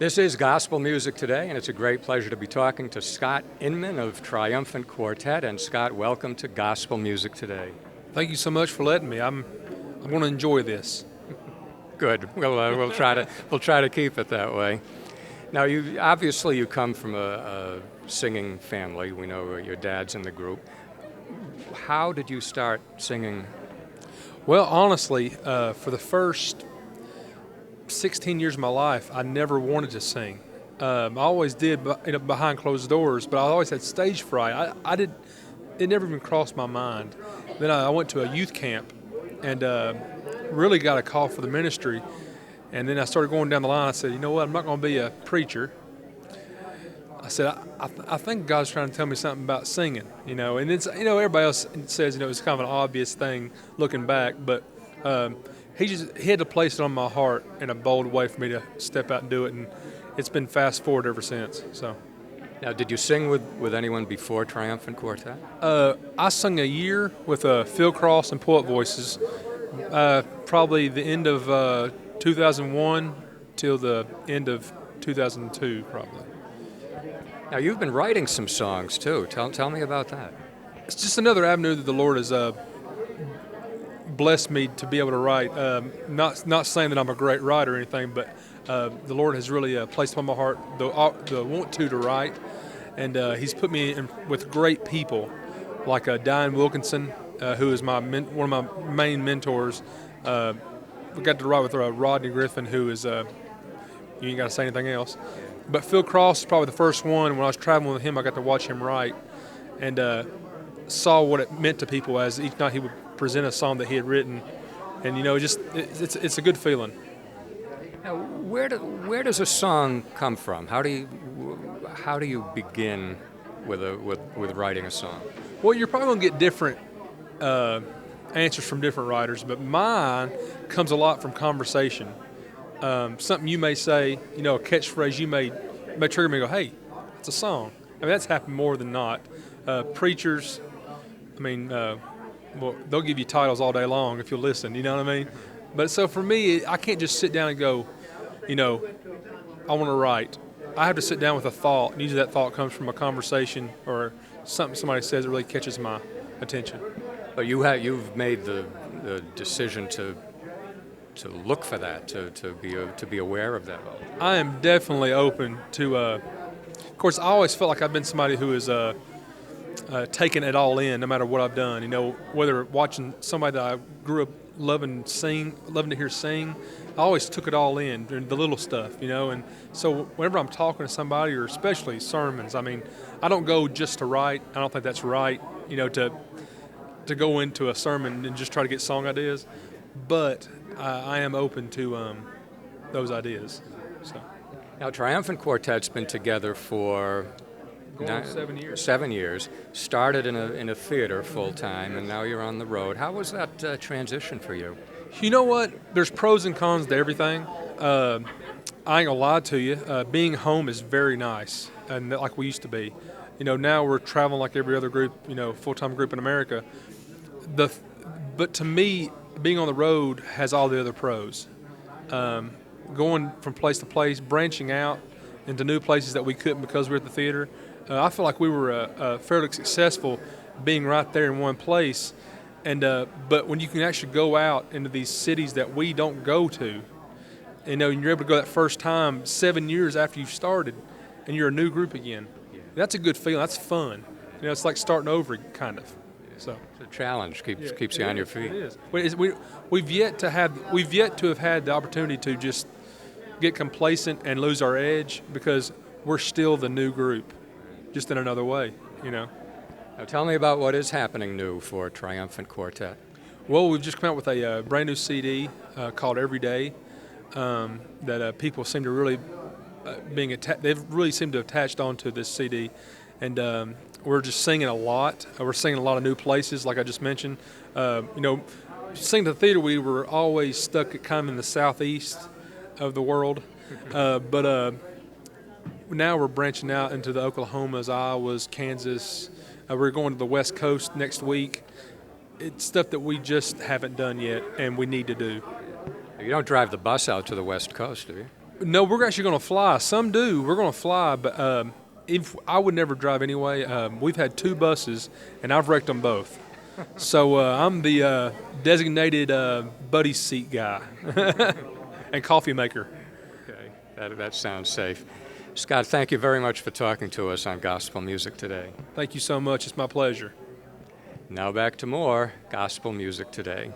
This is Gospel Music Today, and it's a great pleasure to be talking to Scott Inman of Triumphant Quartet. And Scott, welcome to Gospel Music Today. Thank you so much for letting me. I'm going to enjoy this. Good. We'll try to keep it that way. Now, you come from a singing family. We know your dad's in the group. How did you start singing? Well, honestly, for the first 16 years of my life, I never wanted to sing. I always did, behind closed doors, but I always had stage fright. It never even crossed my mind. Then I went to a youth camp and really got a call for the ministry. And then I started going down the line. I said, you know what, I'm not going to be a preacher. I said, I think God's trying to tell me something about singing, And it's, everybody else says, it's kind of an obvious thing looking back, but he had to place it on my heart in a bold way for me to step out and do it, and it's been fast forward ever since. So, now, did you sing with anyone before Triumphant Quartet? I sung a year with Phil Cross and Poet Voices, probably the end of 2001 till the end of 2002, probably. Now, you've been writing some songs too. Tell me about that. It's just another avenue that the Lord has blessed me to be able to write. Not saying that I'm a great writer or anything, but the Lord has really placed upon my heart the want to write, and He's put me in with great people like Diane Wilkinson, who is one of my main mentors. We got to write with Rodney Griffin, who is you ain't got to say anything else. But Phil Cross is probably the first one. When I was traveling with him, I got to watch him write and saw what it meant to people as each night he would present a song that he had written. And, it's a good feeling. Now, where does a song come from? How do you begin with writing a song? Well, you're probably going to get different answers from different writers, but mine comes a lot from conversation. Something you may say, a catchphrase you may trigger me and go, hey, it's a song. I mean, that's happened more than not. Preachers, they'll give you titles all day long if you'll listen, you know what I mean? But so for me, I can't just sit down and go, I want to write. I have to sit down with a thought, and usually that thought comes from a conversation or something somebody says that really catches my attention. But you've made the decision to look for that, to be aware of that. I am definitely open to. Of course, I always felt like I've been somebody who is taking it all in, no matter what I've done. Whether watching somebody that I grew up loving to hear sing, I always took it all in, the little stuff, And so whenever I'm talking to somebody, or especially sermons, I don't go just to write. I don't think that's right, to go into a sermon and just try to get song ideas. But I am open to those ideas. So. Now, Triumphant Quartet's been together for 7 years. 7 years. Started in a theater full time, and now you're on the road. How was that transition for you? You know what? There's pros and cons to everything. I ain't gonna lie to you. Being home is very nice, and like we used to be. Now we're traveling like every other group, full-time group in America. But to me, being on the road has all the other pros. Going from place to place, branching out into new places that we couldn't because we were at the theater. I feel like we were fairly successful being right there in one place. And but when you can actually go out into these cities that we don't go to, and you're able to go that first time 7 years after you've started, and you're a new group again. That's a good feeling. That's fun. It's like starting over, kind of. So it's a challenge. Keeps you on your feet. It is. We've yet to have had the opportunity to just get complacent and lose our edge, because we're still the new group, just in another way. Now tell me about what is happening new for Triumphant Quartet. Well, we've just come out with a brand new CD called Every Day that people seem to really they've really seemed to have attached onto this CD, and we're just singing a lot. We're singing a lot of new places, like I just mentioned. Singing to the theater, we were always stuck at kind of in the southeast of the world, but now we're branching out into the Oklahomas, Iowas, Kansas. We're going to the West Coast next week. It's stuff that we just haven't done yet, and we need to do. You don't drive the bus out to the West Coast, do you? No, we're actually going to fly. Some do. We're going to fly, but if I would never drive anyway. We've had 2 buses, and I've wrecked them both. So I'm the designated buddy seat guy and coffee maker. Okay, that sounds safe. Scott, thank you very much for talking to us on Gospel Music Today. Thank you so much. It's my pleasure. Now back to more Gospel Music Today.